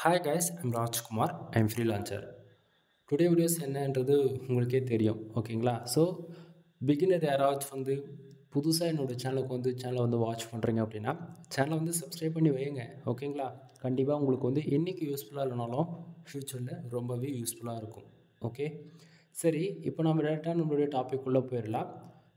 Hi guys, I'm Rajkumar. I'm freelancer. Today videos என்னன்றது உங்களுக்கே தெரியும் ஓகேங்களா. ஸோ பிகினர் யாராச்சும் புதுசாக என்னோடய சேனலை வாட்ச் பண்ணுறீங்க அப்படின்னா சேனலை சப்ஸ்கிரைப் பண்ணி வைங்க ஓகேங்களா. கண்டிப்பாக உங்களுக்கு என்றைக்கு யூஸ்ஃபுல்லாக இல்லைனாலும் ஃப்யூச்சரில் ரொம்பவே யூஸ்ஃபுல்லாக இருக்கும். ஓகே சரி, இப்போ நம்ம டேரெக்டாக நம்மளுடைய டாபிக் உள்ளே போயிடலாம்.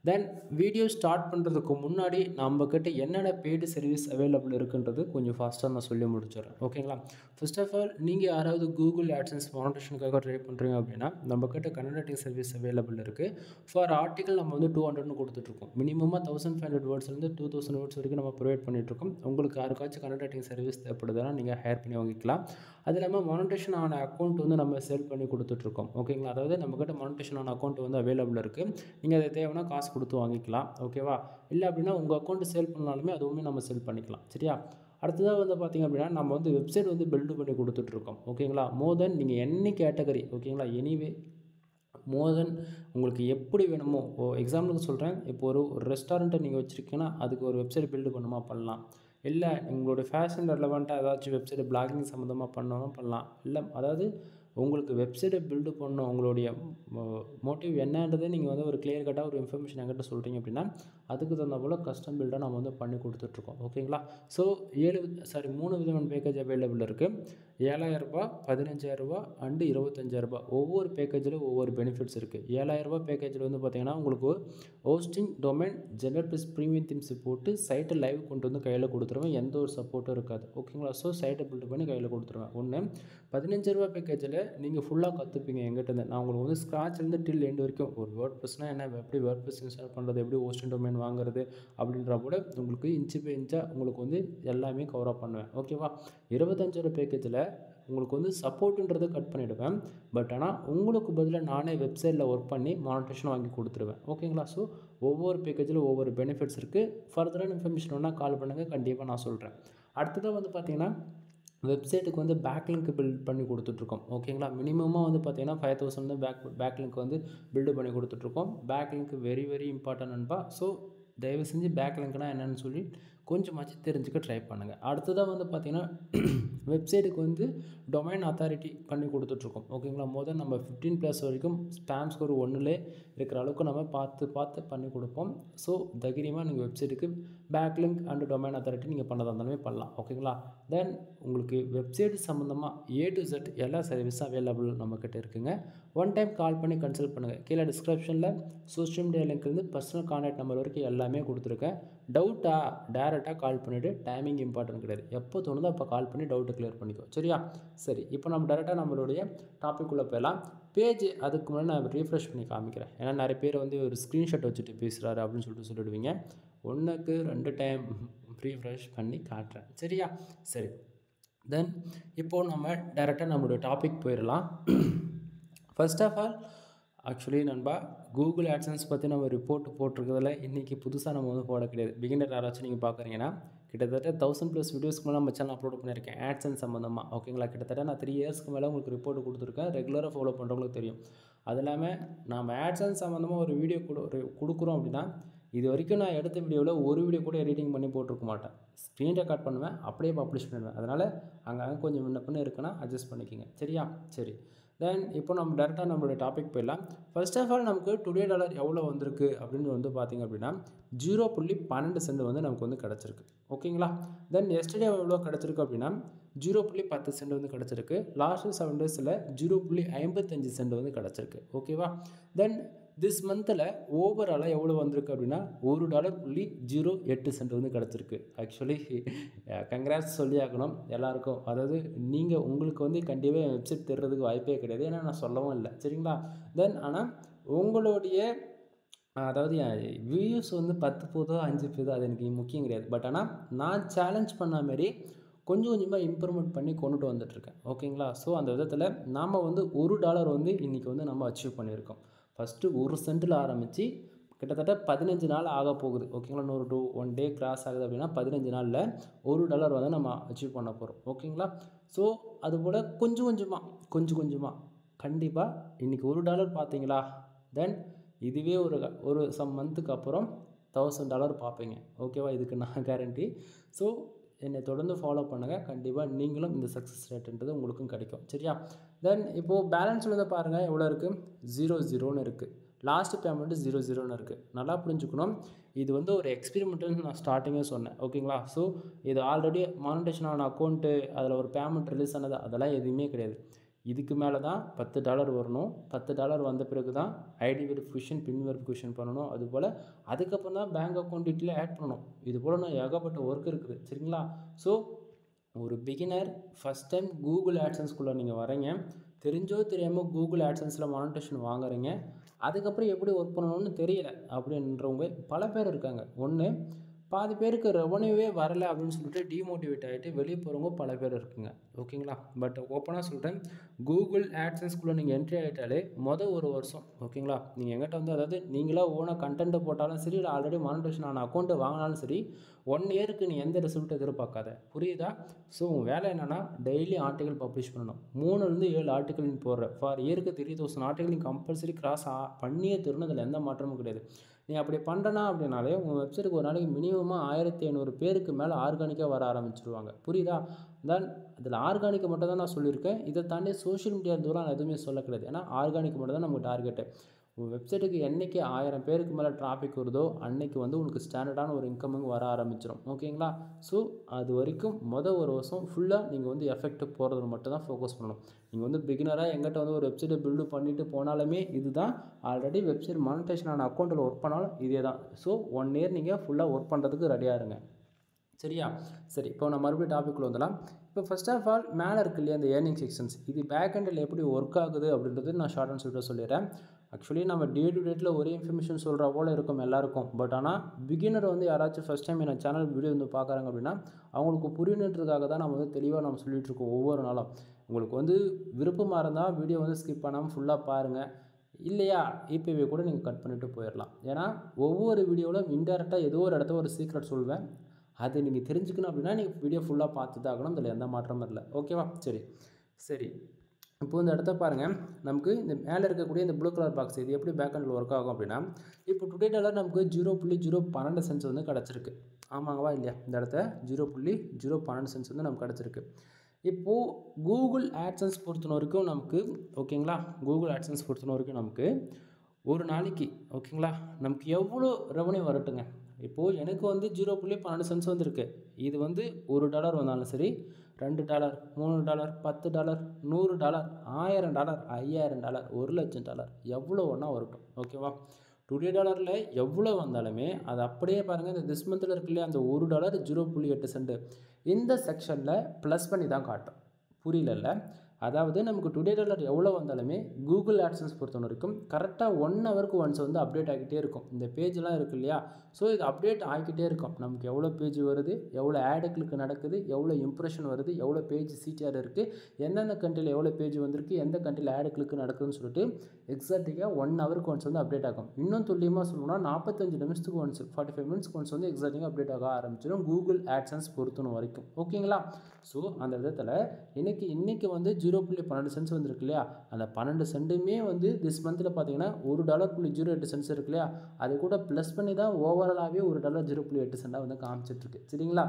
தென் வீடியோ ஸ்டார்ட் பண்ணுறதுக்கு முன்னாடி நம்மக்கிட்ட என்னென்ன பெய்டு சர்வீஸ் அவைலபிள் இருக்குன்றது கொஞ்சம் ஃபாஸ்ட்டாக நான் சொல்லி முடிச்சிடுறேன் ஓகேங்களா. ஃபர்ஸ்ட் ஆஃப் ஆல் நீங்கள் யாராவது கூகுள் ஆட்சன்ஸ் மானிட்டேஷனுக்காக ட்ரை பண்ணுறீங்க அப்படின்னா நம்மக்கிட்ட கன்வெர்ட்டிங் சர்வீஸ் அவைலபிள் இருக்குது. ஃபார் ஆர்டிக்கல் நம்ம 200 கொடுத்துட்ருக்கோம். மினிமமாக 1500 வேர்ட்ஸ்லேருந்து 2000 வேர்ட்ஸ் வரைக்கும் நம்ம ப்ரொவைட் பண்ணிகிட்ருக்கோம். உங்களுக்கு யாருக்காச்சும் கன்வெர்ட்டிங் சர்வீஸ் தேவைப்படுதுன்னா நீங்கள் ஹையர் பண்ணி வாங்கிக்கலாம். அது இல்லாமல் மானிட்டேஷன் ஆன அக்கௌண்ட் நம்ம சேல் பண்ணி கொடுத்துட்ருக்கோம் ஓகேங்களா. அதாவது நம்மக்கிட்ட மானிட்டேஷன் ஆன அக்கௌண்ட் அவைலபிள் இருக்குது. நீங்கள் அதை தேவைன்னா காசு கொடுத்து வாங்கிக்கலாம் ஓகேவா. இல்லை அப்படின்னா உங்கள் அக்கௌண்ட்டு சேல் பண்ணாலுமே அதுவுமே நம்ம சேல் பண்ணிக்கலாம் சரியா. அடுத்ததாக பார்த்திங்க அப்படின்னா நம்ம வெப்சைட் பில்டு பண்ணி கொடுத்துட்ருக்கோம் ஓகேங்களா. மோர் தென் நீங்கள் எனி கேட்டகரி ஓகேங்களா, எனிவே மோர் தென் உங்களுக்கு எப்படி வேணுமோ. எக்ஸாம்பிளுக்கு சொல்கிறேன், இப்போ ஒரு ரெஸ்டாரண்ட்டை நீங்கள் வச்சுருக்கீங்கன்னா அதுக்கு ஒரு வெப்சைட் பில்டு பண்ணுமா பண்ணலாம். இல்லை உங்களுடைய ஃபேஷன் ரெலவெண்ட்டாக ஏதாச்சும் வெப்சைட் பிளாகிங் சம்மந்தமாக பண்ணணும் பண்ணலாம். இல்லை அதாவது உங்களுக்கு வெப்சைட்டை பில்டு பண்ணணும், உங்களுடைய மோட்டிவ் என்னன்றதை நீங்கள் ஒரு கிளியர் கட்டாக ஒரு இன்ஃபர்மேஷன் என்கிட்ட சொல்கிறீங்க அப்படின்னா அதுக்கு தகுந்த போல் கஸ்டம் பில்டாக நம்ம பண்ணி கொடுத்துட்ருக்கோம் ஓகேங்களா. ஸோ 3 விதமான பேக்கேஜ் அவைலபிள் இருக்குது. 7000 15,000 அண்டு 25,000. ஒவ்வொரு பேக்கேஜில் ஒவ்வொரு பெனிஃபிட்ஸ் இருக்குது. 7000 பேக்கேஜில் பார்த்திங்கன்னா உங்களுக்கு hosting, domain, general plus premium themes போட்டு சைட்டை லைவ் கொண்டு கையில் கொடுத்துருவேன். எந்த ஒரு சப்போர்ட்டும் இருக்காது ஓகேங்களா. ஸோ சைட்டை பில்டு பண்ணி கையில் கொடுத்துருவேன். 15,000 பேக்கேஜில் நீங்கள் ஃபுல்லாக கற்றுப்பீங்க எங்கிட்ட. நான் உங்களுக்கு ஸ்க்ராட்ச்லேருந்து டில் எண்டு வரைக்கும் ஒரு வேர்ட் ப்ரெஸ்னால் என்ன, எப்படி வேர்ட் ப்ரெஸ் இன்ஸ்டால் பண்ணுறது, எப்படி ஹோஸ்டிங் டொமைன் வாங்குறது அப்படின்ற கூட உங்களுக்கு இன்ச்சு பை இன்ச்சாக உங்களுக்கு எல்லாமே கவர் அப் பண்ணுவேன் ஓகேவா. 25,000 பேக்கேஜில் உங்களுக்கு சப்போர்ட்டுன்றதை கட் பண்ணிவிடுவேன். பட் ஆனால் உங்களுக்கு பதிலாக நானே வெப்சைட்டில் ஒர்க் பண்ணி மானிட்டேஷன் வாங்கி கொடுத்துருவேன் ஓகேங்களா. ஸோ ஒவ்வொரு பேக்கேஜில் ஒவ்வொரு பெனிஃபிட்ஸ் இருக்குது. ஃபர்தரான இன்ஃபர்மேஷன் வேணால் கால் பண்ணுங்கள், கண்டிப்பாக நான் சொல்கிறேன். அடுத்ததாக பார்த்திங்கன்னா வெப்சைட்டுக்கு பேக்லிங்க் பில்ட் பண்ணி கொடுத்துட்ருக்கோம் ஓகேங்களா. மினிமமாக பார்த்திங்கன்னா 5,000 தான் பேக்லிங்க் பில்டு பண்ணி கொடுத்துட்ருக்கோம். பேக்லிங்க் வெரி வெரி இம்பார்ட்டன்ட் நண்பா. ஸோ தயவு செஞ்சு பேக்லிங்க்னா என்னென்னு சொல்லி கொஞ்சமாச்சு தெரிஞ்சுக்க ட்ரை பண்ணுங்கள். அடுத்ததாக பார்த்திங்கன்னா வெப்சைட்டுக்கு டொமைன் அத்தாரிட்டி பண்ணி கொடுத்துட்ருக்கோம் ஓகேங்களா. முதல் நம்ம 15+ வரைக்கும் ஸ்பேம் ஸ்கோர் 1லே இருக்கிற அளவுக்கு நம்ம பார்த்து பண்ணி கொடுப்போம். ஸோ தைரியமாக நீங்கள் வெப்சைட்டுக்கு பேக்லிங்க் அண்டு டொமைன் அத்தாரிட்டி நீங்கள் பண்ணதாக இருந்தாலுமே பண்ணலாம் ஓகேங்களா. தென் உங்களுக்கு வெப்சைட் சம்மந்தமாக A to Z எல்லா சர்வீஸும் அவைலபிள் நம்மக்கிட்ட இருக்குங்க. ஒன் டைம் கால் பண்ணி கன்சல்ட் பண்ணுங்கள். கீழே டிஸ்கிரிப்ஷனில் சோஷியல் மீடியா லிங்க்லேருந்து பர்சனல் கான்டாக்ட் நம்பர் வரைக்கும் எல்லாமே கொடுத்துருக்கேன். டவுட்டாக டேரெக்டாக கால் பண்ணிவிட்டு, டைமிங் இம்பார்ட்டன்ட் கிடையாது, எப்போ தோணுதோ அப்போ கால் பண்ணி டவுட்டை கிளியர் பண்ணிக்கோ சரியா. சரி, இப்போ நம்ம டேரெக்டாக நம்மளுடைய டாபிக் உள்ளே போயிடலாம். பேஜ் அதுக்கு முன்னாடி நான் ரீஃப்ரெஷ் பண்ணி காமிக்கிறேன். ஏன்னா நிறைய பேர் ஒரு ஸ்க்ரீன்ஷாட் வச்சுட்டு பேசுகிறாரு அப்படின்னு சொல்லிடுவீங்க. 1க்கு 2 டைம் ரீஃப்ரெஷ் பண்ணி காட்டுறேன் சரியா. சரி, தென் இப்போது நம்ம டேரெக்டாக நம்மளுடைய டாபிக் போயிடலாம். ஃபர்ஸ்ட் ஆஃப் ஆல் ஆக்சுவலி நண்பா, கூகுள் ஆட்சன்ஸ் பற்றி நம்ம ரிப்போர்ட் போட்டிருக்கிறதுல இன்றைக்கி புதுசாக நம்ம போட கிடையாது. பிகினர் யாராச்சும் நீங்கள் பார்க்குறீங்கன்னா கிட்டத்தட்ட 1000+ வீடியோஸ்க்கு மேலே நம்ம சேனல் அப்லோட் பண்ணியிருக்கேன் ஆட்சன்ஸ் சம்மந்தமாக ஓகேங்களா. கிட்டத்தட்ட நான் 3 இயர்ஸ்க்கு மேலே உங்களுக்கு ரிப்போர்ட் கொடுத்துருக்கேன். ரெகுலராக ஃபாலோ பண்ணுறவங்களுக்கு தெரியும். அது இல்லாமல் நம்ம ஆட்சன்ஸ் சம்மந்தமாக ஒரு வீடியோ கொடுக்குறோம் அப்படின்னா இது வரைக்கும் நான் எடுத்த வீடியோவில் ஒரு வீடியோ கூட எடிட்டிங் பண்ணி போட்டிருக்க மாட்டேன். ஸ்க்ரீன் ரெக்கார்ட் பண்ணுவேன், அப்படியே பப்ளிஷ் பண்ணுவேன். அதனால் அங்கே கொஞ்சம் முன்ன இருக்குன்னா அட்ஜஸ்ட் பண்ணிக்கோங்க சரியா. சரி, தென் இப்போ நம்ம டேரெக்டாக நம்மளுடைய டாபிக் போயிடலாம். ஃபர்ஸ்ட் ஆஃப் ஆல் நமக்கு டுடே டாலர் எவ்வளோ வந்திருக்கு அப்படின்னு பார்த்திங்க அப்படின்னா 0.12 சென்ட் நமக்கு கிடச்சிருக்கு ஓகேங்களா. தென் எஸ்டர்டே எவ்வளோ கிடச்சிருக்கு அப்படின்னா 0.10 சென்ட் கிடச்சிருக்கு. லாஸ்ட்டு 7 டேஸில் 0.55 சென்ட் கிடச்சிருக்கு ஓகேவா. தென் திஸ் மந்தில் ஓவராலாக எவ்வளோ வந்திருக்கு அப்படின்னா $1.08 சென்ட் கிடச்சிருக்கு. ஆக்சுவலி கங்க்ராட்ஸ் சொல்லி ஆகணும் எல்லாருக்கும். அதாவது நீங்கள் உங்களுக்கு கண்டிப்பாக வெப்சைட் தெரிறதுக்கு வாய்ப்பே கிடையாது, ஏன்னா நான் சொல்லவும் இல்லை சரிங்களா. தென் ஆனால் உங்களுடைய அதாவது வியூஸ் 10 போதோ 5 போதோ அது எனக்கு முக்கியம் கிடையாது. பட் ஆனால் நான் சேலஞ்ச் பண்ண மாரி கொஞ்சம் கொஞ்சமாக இம்ப்ரூவ்மெண்ட் பண்ணி கொண்டுட்டு வந்துட்டுருக்கேன் ஓகேங்களா. ஸோ அந்த விதத்தில் நாம் $1 இன்றைக்கி நம்ம அச்சீவ் பண்ணியிருக்கோம். ஃபஸ்ட்டு 1 சென்ட்டில் ஆரம்பித்து கிட்டத்தட்ட 15 நாள் ஆக போகுது ஓகேங்களா. இன்னொரு 1 டே கிராஸ் ஆகுது அப்படின்னா 15 நாளில் $1 நம்ம அச்சீவ் பண்ண போகிறோம் ஓகேங்களா. ஸோ அதுபோல் கொஞ்சம் கொஞ்சமாக கண்டிப்பாக இன்றைக்கி $1 பார்த்தீங்களா, தென் இதுவே ஒரு சம் மந்த்துக்கு அப்புறம் $1000 பார்ப்பீங்க ஓகேவா. இதுக்கு நான் கேரண்டி. ஸோ என்னை தொடர்ந்து ஃபாலோ பண்ணுங்கள். கண்டிப்பாக நீங்களும் இந்த சக்ஸஸ் ரேட்டுன்றது உங்களுக்கும் கிடைக்கும். சரியா? தென் இப்போது பேலன்ஸ் உள்ளதை பாருங்கள் எவ்வளோ இருக்குது, 0 இருக்குது. லாஸ்ட் பேமெண்ட்டு 0 இருக்குது. நல்லா புரிஞ்சுக்கணும். இது வந்து ஒரு எக்ஸ்பெரிமெண்ட்டுன்னு நான் ஸ்டார்டிங்கே சொன்னேன். ஓகேங்களா? ஸோ இது ஆல்ரெடி மானிட்டேஷன் ஆன அக்கௌண்ட்டு, அதில் ஒரு பேமெண்ட் ரிலீஸ் ஆனது, அதெல்லாம் எதுவுமே கிடையாது. இதுக்கு மேலே தான் $10 வரணும். $10 வந்த பிறகு தான் ஐடி வெரிஃபிகேஷன், பின் வெரிஃபிகேஷன் பண்ணணும். அதுபோல் அதுக்கப்புறம் தான் பேங்க் அக்கௌண்ட் டீட்டெயில் ஆட் பண்ணணும். இது போல் நான் ஏகப்பட்ட ஒர்க் இருக்குது. சரிங்களா? ஸோ ஒரு பிகினர் ஃபஸ்ட் டைம் கூகுள் ஆட்சன்ஸ்குள்ளே நீங்கள் வரீங்க, தெரிஞ்சோ தெரியாமல் கூகுள் ஆட்சன்ஸில் மானிட்டேஷன் வாங்குறீங்க, அதுக்கப்புறம் எப்படி ஒர்க் பண்ணணும்னு தெரியல அப்படின்றவங்க பல பேர் இருக்காங்க. ஒன்று, பாதி பேருக்கு ரெவன்யூவே வரலை அப்படின்னு சொல்லிட்டு டிமோட்டிவேட் ஆகிட்டு வெளியே போகிறவங்க பல பேர் இருக்குங்க. ஓகேங்களா? பட் ஓப்பனாக சொல்கிறேன், கூகுள் ஆட்சன்ஸ்குள்ளே நீங்கள் என்ட்ரி ஆகிட்டாலே ஒரு வருஷம், ஓகேங்களா, நீங்கள் எங்கிட்ட வந்து அதாவது நீங்களாக ஓனாக கண்டென்ட்டை போட்டாலும் சரி, இல்லை ஆல்ரெடி மானிட்டேஷன் ஆன அக்கௌண்ட்டு வாங்கினாலும் சரி, 1 இயருக்கு நீ எந்த ரிசல்ட் எதிர்பார்க்காத. புரியுதா? ஸோ உங்கள் வேலை என்னென்னா டெய்லி ஆர்டிகல் பப்ளிஷ் பண்ணணும். 3லேருந்து 7 ஆர்டிகல் நீ போடுற ஃபார் இயருக்கு 3000 ஆர்டிகல் நீ கம்பல்சரி கிராஸ் பண்ணியே தரணும். அதில் எந்த மாற்றமும் கிடையாது. நீ அப்படி பண்ணுறனா அப்படின்னாலே உங்கள் வெப்சைட்டுக்கு ஒரு நாளைக்கு மினிமமாக 1500 பேருக்கு மேலே ஆர்கானிக்காக வர ஆரம்பிச்சிருவாங்க. புரியுதா? தென் அதில் ஆர்கானிக்கை மட்டும் தான் நான் சொல்லியிருக்கேன். இதை தாண்டி சோஷியல் மீடியா தூரம் நான் எதுவுமே சொல்ல கிடையாது. ஏன்னா ஆர்கானிக் மட்டும் தான் நமக்கு டார்கெட்டு. உங்கள் வெப்சைட்டுக்கு என்றைக்கு 1000 பேருக்கு மேலே டிராஃபிக் வருதோ அன்றைக்கி வந்து உனக்கு ஸ்டாண்டர்டான ஒரு இன்கமிங் வர ஆரம்பிச்சிடும். ஓகேங்களா? ஸோ அது வரைக்கும் ஒரு வருஷம் ஃபுல்லாக நீங்கள் வந்து எஃபெக்ட் போகிறதுல மட்டும் தான் ஃபோக்கஸ் பண்ணணும். நீங்கள் வந்து பிகினராக எங்கிட்ட வந்து ஒரு வெப்சைட்டை பில்டு பண்ணிவிட்டு போனாலுமே இது தான். ஆல்ரெடி வெப்சைட் மானிட்டேஷன் ஆன அக்கௌண்ட்டில் ஒர்க் பண்ணாலும் இதே தான். ஸோ 1 இயர் நீங்கள் ஃபுல்லாக ஒர்க் பண்ணுறதுக்கு ரெடியாக இருங்க. சரியா? சரி, இப்போ நான் மறுபடியும் டாபிக்குள்ளே வந்துடலாம். இப்போ ஃபர்ஸ்ட் ஆஃப் ஆல் மேலே இருக்கு இல்லையா இந்த ஏர்னிங் செக்ஷன்ஸ், இது பேக் எண்டில் எப்படி ஒர்க் ஆகுது அப்படின்றது நான் ஷார்ட் அண்ட் ஸ்வீட்டாக சொல்லிடுறேன். ஆக்சுவலி நம்ம டே டு டேட்டில் ஒரே இன்ஃபர்மேஷன் சொல்கிற போல் இருக்கும் எல்லாருக்கும். பட் ஆனால் பிகினர் வந்து யாராச்சும் ஃபஸ்ட் டைம் என்ன சேனல் வீடியோ வந்து பார்க்குறாங்க அப்படின்னா அவங்களுக்கு புரியணுன்றதுக்காக தான் நம்ம வந்து தெளிவாக நம்ம சொல்லிகிட்ருக்கோம் ஒவ்வொரு நாளும். உங்களுக்கு வந்து விருப்பமாக இருந்தால் வீடியோ வந்து ஸ்கிப் பண்ணாமல் ஃபுல்லாக பாருங்கள். இல்லையா இப்போவே கூட நீங்கள் கட் பண்ணிவிட்டு போயிடலாம். ஏன்னா ஒவ்வொரு வீடியோவிலும் இன்டெரக்டாக ஏதோ ஒரு இடத்த ஒரு சீக்ரெட் சொல்வேன். அது நீங்கள் தெரிஞ்சுக்கணும் அப்படின்னா நீங்கள் வீடியோ ஃபுல்லாக பார்த்து தான் ஆகணும். அதில் எந்த மாற்றமும் இல்லை. ஓகேவா? சரி இப்போ இந்த இடத்த பாருங்கள். நமக்கு இந்த மேலே இருக்கக்கூடிய இந்த ப்ளூ கலர் பாக்ஸ் இது எப்படி பேக் எண்டில் ஒர்க் ஆகும் அப்படின்னா, இப்போ டுடே டாலர் நமக்கு 0.012 சென்ட்ஸ் வந்து கிடச்சிருக்கு. ஆமாங்கவா இல்லையா? இந்த இடத்த 0.012 சென்ட்ஸ் வந்து நமக்கு கிடச்சிருக்கு. இப்போது கூகுள் ஆட்சன்ஸ் பொறுத்தன வரைக்கும் நமக்கு, ஓகேங்களா, கூகுள் ஆட்சன்ஸ் பொறுத்தன வரைக்கும் நமக்கு ஒரு நாளைக்கு, ஓகேங்களா, நமக்கு எவ்வளோ ரெவன்யூ வரட்டுங்க. இப்போது எனக்கு வந்து 0.12 சென்ட்ஸ் வந்துருக்கு. இது வந்து $1 வந்தாலும் சரி, $2, $3, $10, $100, $1000, $5000, $1,00,000 எவ்வளோ ஒன்றா வரட்டும். ஓகேவா? டுடே டாலரில் எவ்வளோ வந்தாலுமே அது அப்படியே பாருங்கள். இந்த திஸ் மந்தில் இருக்கு இல்லையா, அந்த $1 0.8 சென்ட் இந்த செக்ஷனில் ப்ளஸ் பண்ணி தான் காட்டும். புரியல? அதாவது நமக்கு டுடே டாலர் எவ்வளோ வந்தாலுமே கூகுள் ஆட்சன்ஸ் பொறுத்த வரைக்கும் கரெக்டாக 1 ஹவருக்கு ஒன்ஸ் வந்து அப்டேட் ஆகிக்கிட்டே இருக்கும். இந்த பேஜெலாம் இருக்குது இல்லையா, ஸோ இது அப்டேட் ஆகிக்கிட்டே இருக்கும். நமக்கு எவ்வளோ பேஜ் வருது, எவ்வளோ ஆடு கிளிக் நடக்குது, எவ்வளோ இம்ப்ரெஷன் வருது, எவ்வளோ பேஜ் சிடிஆர் இருக்குது, எந்தெந்த கண்ட்ரியில் எவ்வளோ பேஜ் வந்திருக்கு, எந்த கண்ட்ரியில் ஆடு கிளிக் நடக்குதுன்னு சொல்லிட்டு எக்ஸாக்டாக 1 ஹவருக்கு ஒன்ஸ் வந்து அப்டேட் ஆகும். இன்னும் துல்லியமாக சொல்லணும்னா 45 நிமிஷத்துக்கு ஒன்ஸ், 45 மினிட்ஸ்க்கு ஒன்ஸ் வந்து எக்ஸாக்டாக அப்டேட் ஆக ஆரம்பிச்சிடும் கூகுள் ஆட்சன்ஸ் பொறுத்தன வரைக்கும். ஓகேங்களா? ஸோ அந்த விதத்தில் இன்றைக்கி வந்து 0.12 சென்ட்ஸ் வந்துருக்கு இல்லையா, அந்த 12 சென்ட்டுமே வந்து திஸ் மந்தில் பார்த்தீங்கன்னா $1.08 சென்ட்ஸ் இருக்கு இல்லையா, அது கூட ப்ளஸ் பண்ணி தான் ஓவராலாகவே $1.08 சென்ட்டாக வந்து காமிச்சிட்ருக்கு. சரிங்களா?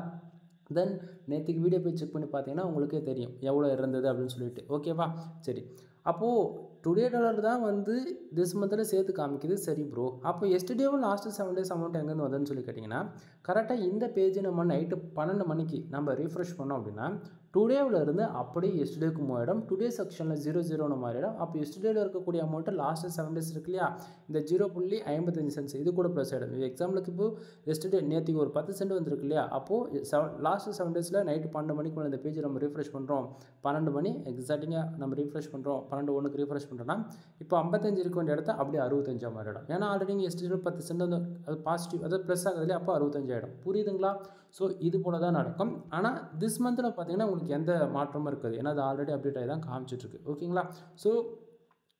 தென் நேற்றுக்கு வீடியோ போய் செக் பண்ணி பார்த்தீங்கன்னா உங்களுக்கே தெரியும் எவ்வளோ இருந்தது அப்படின்னு சொல்லிட்டு. ஓகேவா? சரி, அப்போது டுடே டாலர் தான் வந்து திஸ் மந்தில் சேர்த்து காமிக்குது. சரி ப்ரோ, அப்போ எஸ்டர்டேவும் லாஸ்ட்டு 7 days அமௌண்ட் எங்கேருந்து வந்ததுன்னு சொல்லி கேட்டிங்கன்னா, கரெக்டாக இந்த பேஜ் நம்ம நைட்டு 12 மணிக்கு நம்ம ரீஃப்ரெஷ் பண்ணோம் அப்படின்னா டுடேவில் இருந்து அப்படியே எஸ்டர்டேக்கு மாறிடும். டுடே செக்ஷனில் 00 மாறிடும். அப்போ எஸ்டர்டேவில் இருக்கக்கூடிய அமௌண்ட்டு லாஸ்ட்டு 7 days இருக்கு இல்லையா, இந்த 0.55 சென்ட்ஸ் இது கூட ப்ளஸ் ஆகிடும். எக்ஸாம்பிளுக்கு இப்போது எஸ்டர்டே நேற்றுக்கு ஒரு 10 சென்ட் வந்துருக்கு இல்லையா, அப்போது லாஸ்ட்டு 7 daysல நைட்டு 12 மணிக்கு மேலே இந்த பேஜை நம்ம ரீஃப்ரெஷ் பண்ணுறோம். 12 மணி எக்ஸாக்டிங்காக நம்ம ரீஃப்ரெஷ் பண்ணுறோம். 12:01 ரீஃப்ரெஷ் பண்ணுறோன்னா இப்போ 55 இருக்க வேண்டிய இடத்த அப்படியே 65 மாறிடும். ஏன்னா ஆல்ரெடி நீங்கள் எஸ்டர்டே 10 சென்ட் வந்து அது பாசிட்டிவ், அது ப்ளஸ் ஆகுது இல்லையா, அப்போ 65 ஆகிடும். புரியுதுங்களா? ஸோ இது போல தான் நடக்கும். ஆனால் திஸ் மந்தில் பார்த்தீங்கன்னா உங்களுக்கு எந்த மாற்றமும் இருக்காது. ஏன்னா அது ஆல்ரெடி அப்டேட் ஆகி தான் காமிச்சிட்ருக்கு. ஓகேங்களா? ஸோ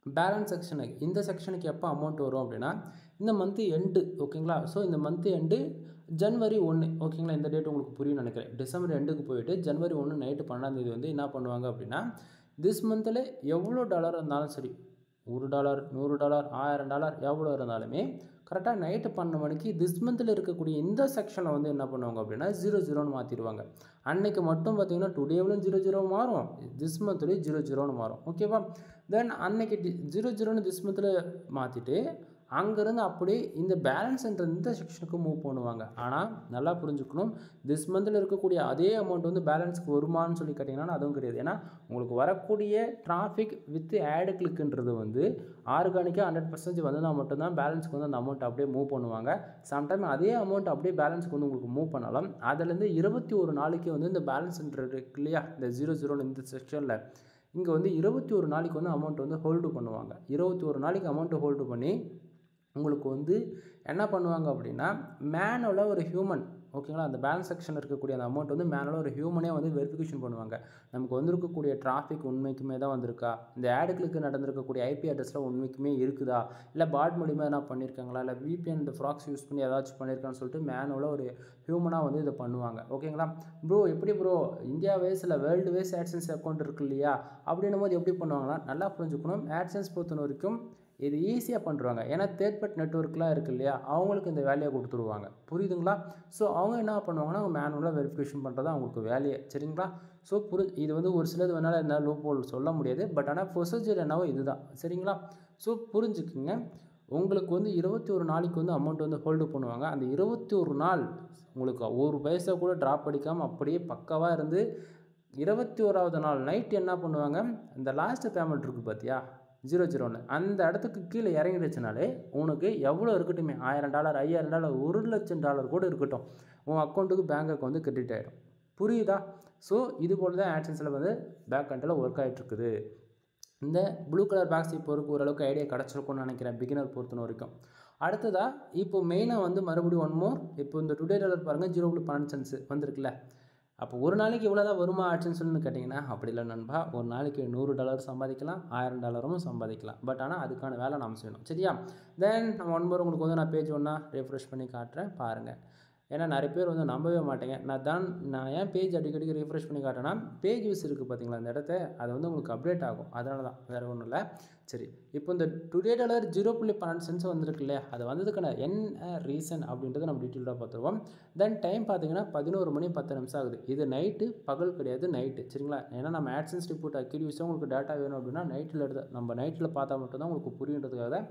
பேலன்ஸ் செக்ஷனுக்கு இந்த செக்ஷனுக்கு எப்போ அமௌண்ட் வரும் அப்படின்னா இந்த மந்த்து எண்டு. ஓகேங்களா? ஸோ இந்த மந்த்து எண்டு ஜனவரி 1. ஓகேங்களா? இந்த டேட் உங்களுக்கு புரியும் நினைக்கிறேன். டிசம்பர் எண்டுக்கு போயிட்டு ஜனவரி 1 நைட்டு 12ஆம் தேதி வந்து என்ன பண்ணுவாங்க அப்படின்னா திஸ் மந்தில் எவ்வளோ டாலர் இருந்தாலும் சரி, $1 $100 $1000 எவ்வளோ இருந்தாலுமே கரெக்டாக நைட்டு 12 மணிக்கு திஸ் மந்தில் இருக்கக்கூடிய இந்த செக்ஷனை வந்து என்ன பண்ணுவாங்க அப்படின்னா 00ன்னு மாற்றிடுவாங்க. அன்னைக்கு மட்டும் பார்த்தீங்கன்னா டுடேவிலும் 00 மாறும், திஸ் மந்த்லேயும் 00ன்னு மாறும். ஓகேவா? தென் அன்னைக்கு 00ன்னு திஸ் மந்தில் மாற்றிட்டு அங்கேருந்து அப்படியே இந்த பேலன்ஸ்ன்ற இந்த செக்ஷனுக்கு மூவ் பண்ணுவாங்க. ஆனால் நல்லா புரிஞ்சுக்கணும், திஸ் மந்தில் இருக்கக்கூடிய அதே அமௌண்ட் வந்து பேலன்ஸ்க்கு வருமானு சொல்லி கேட்டிங்கன்னா அதுவும் கிடையாது. ஏன்னா உங்களுக்கு வரக்கூடிய டிராஃபிக் வித் ஆடு கிளிக்குன்றது வந்து ஆர்கானிக்காக 100% வந்தால் மட்டும்தான் பேலன்ஸ்க்கு வந்து அந்த அமௌண்ட் அப்படியே மூவ் பண்ணுவாங்க. சம்டைம் அதே அமௌண்ட் அப்படியே பேலன்ஸ்க்கு வந்து உங்களுக்கு மூவ் பண்ணலாம். அதுலேருந்து 21 நாளைக்கு வந்து இந்த பேலன்ஸ்ன்றது இருக்கு இல்லையா, இந்த 00 இந்த செக்ஷனில் இங்கே வந்து 21 நாளைக்கு வந்து அமௌண்ட் வந்து ஹோல்டு பண்ணுவாங்க. 21 நாளைக்கு அமௌண்ட்டு ஹோல்டு பண்ணி உங்களுக்கு வந்து என்ன பண்ணுவாங்க அப்படின்னா மேனுவலாக ஒரு ஹியூமன், ஓகேங்களா, அந்த பேலன்ஸ் செக்ஷனில் இருக்கக்கூடிய அந்த அமௌண்ட் வந்து மேனுவலாக ஒரு ஹியூமனே வந்து வெரிஃபிகேஷன் பண்ணுவாங்க. நமக்கு வந்திருக்கக்கூடிய டிராஃபிக் உண்மைக்குமே தான் வந்திருக்கா, இந்த ஆடுகளுக்கு நடந்திருக்கக்கூடிய ஐபி அட்ரஸில் உண்மைக்குமே இருக்குதா, இல்லை பாட் மூலியமாக எதனா பண்ணியிருக்காங்களா, இல்லை விபிஎன் இந்த ஃப்ராக்ஸ் யூஸ் பண்ணி ஏதாச்சும் பண்ணியிருக்கான்னு சொல்லிட்டு மேனுவலாக ஒரு ஹியூமனாக வந்து இதை பண்ணுவாங்க. ஓகேங்களா ப்ரோ? எப்படி ப்ரோ இந்தியா வேஸ் இல்லை வேர்ல்டு வேஸ் ஆட்சன்ஸ் அக்கௌண்ட் இருக்கு இல்லையா, அப்படின்னும் போது எப்படி பண்ணுவாங்கன்னா நல்லா புரிஞ்சுக்கணும். ஆட்சன்ஸ் பொறுத்த வரைக்கும் இது ஈஸியாக பண்ணுறாங்க. ஏன்னா தேர்ட் பார்ட்டி நெட்வொர்க்லாம் இருக்குது இல்லையா, அவங்களுக்கு இந்த வேலையை கொடுத்துருவாங்க. புரியுதுங்களா? ஸோ அவங்க என்ன பண்ணுவாங்கன்னா அவங்க மேனுவலாக வெரிஃபிகேஷன் பண்ணுறது அவங்களுக்கு வேலையை. சரிங்களா? ஸோ இது வந்து ஒரு சிலது வேணாலும் என்ன லூப் ஹோல் சொல்ல முடியாது. பட் ஆனால் ப்ரொசீஜர் என்னவோ இதுதான். சரிங்களா? ஸோ புரிஞ்சுக்குங்க. உங்களுக்கு வந்து 21 நாளைக்கு வந்து அமௌண்ட் வந்து ஹோல்டு பண்ணுவாங்க. அந்த 21 நாள் உங்களுக்கு ஒரு பைசா கூட ட்ராப் அடிக்காமல் அப்படியே பக்காவாக இருந்து 21வது நாள் நைட் என்ன பண்ணுவாங்க, இந்த லாஸ்ட்டு பேமெண்ட் இருக்குது பார்த்தியா 00ன்னு அந்த இடத்துக்கு கீழே இறங்கிடுச்சுனாலே உனக்கு எவ்வளோ இருக்கட்டுமே, $1000 $5000 $1,00,000 கூட இருக்கட்டும், உன் அக்கௌண்ட்டுக்கு பேங்க் அக்கௌண்ட் வந்து கிரெடிட் ஆகிடும். புரியுதா? ஸோ இது போல் தான் ஆட்சன்ஸில் வந்து பேக் கண்டில் ஒர்க் ஆகிட்டுருக்குது. இந்த ப்ளூ கலர் பாக்ஸ் இப்போ ஓரளவுக்கு ஐடியா கிடச்சிருக்கும்னு நினைக்கிறேன் பிகினர் பொறுத்த வரைக்கும். அடுத்ததாக இப்போ மெயினாக வந்து மறுபடியும் ஒன் மோர், இப்போ இந்த டுடே டாலர் பாருங்கள் 0.12 வந்திருக்குல்ல. அப்போ ஒரு நாளைக்கு இவ்வளோ தான் வருமா ஆட்சன்ஸ்னு கேட்டிங்கன்னா அப்படி இல்லை நண்பா. ஒரு நாளைக்கு $100 சம்பாதிக்கலாம், $1000 சம்பாதிக்கலாம். பட் ஆனால் அதுக்கான வேலை நாம் செய்யணும். சரியா? தென் நம்ம ஒன் மோர் உங்களுக்கு வந்து நான் பேஜ் ஒன்றா ரெஃப்ரெஷ் பண்ணி காட்டுறேன் பாருங்கள். ஏன்னா நிறைய பேர் வந்து நம்பவே மாட்டேங்க. நான் ஏன் பேஜ் அடிக்கடி ரெஃப்ரெஷ் பண்ணி காட்டேன்னா பேஜ் யூஸ் இருக்குது பார்த்தீங்களா அந்த இடத்த, அது வந்து உங்களுக்கு அப்டேட் ஆகும். அதனால தான், வேறு ஒன்றும் இல்லை. சரி, இப்போ இந்த டுடே டாலர் 0.12 வந்திருக்கு இல்லையா, அது வந்ததுக்கான என்ன ரீசன் அப்படின்றத நம்ம டீட்டெயிலாக பார்த்துருவோம். தென் டைம் பார்த்தீங்கன்னா 11 மணி 10 நிமிஷம் ஆகுது. இது நைட்டு, பகல் கிடையாது, நைட்டு. சரிங்களா? ஏன்னா நம்ம ஆட்சன்ஸ் ரிப்போர்ட் அக்யூரியூஸாக உங்களுக்கு டேட்டா வேணும் அப்படின்னா நைட்டில் நம்ம நைட்டில் பார்த்தா மட்டும்தான் உங்களுக்கு புரியுன்றதுக்காக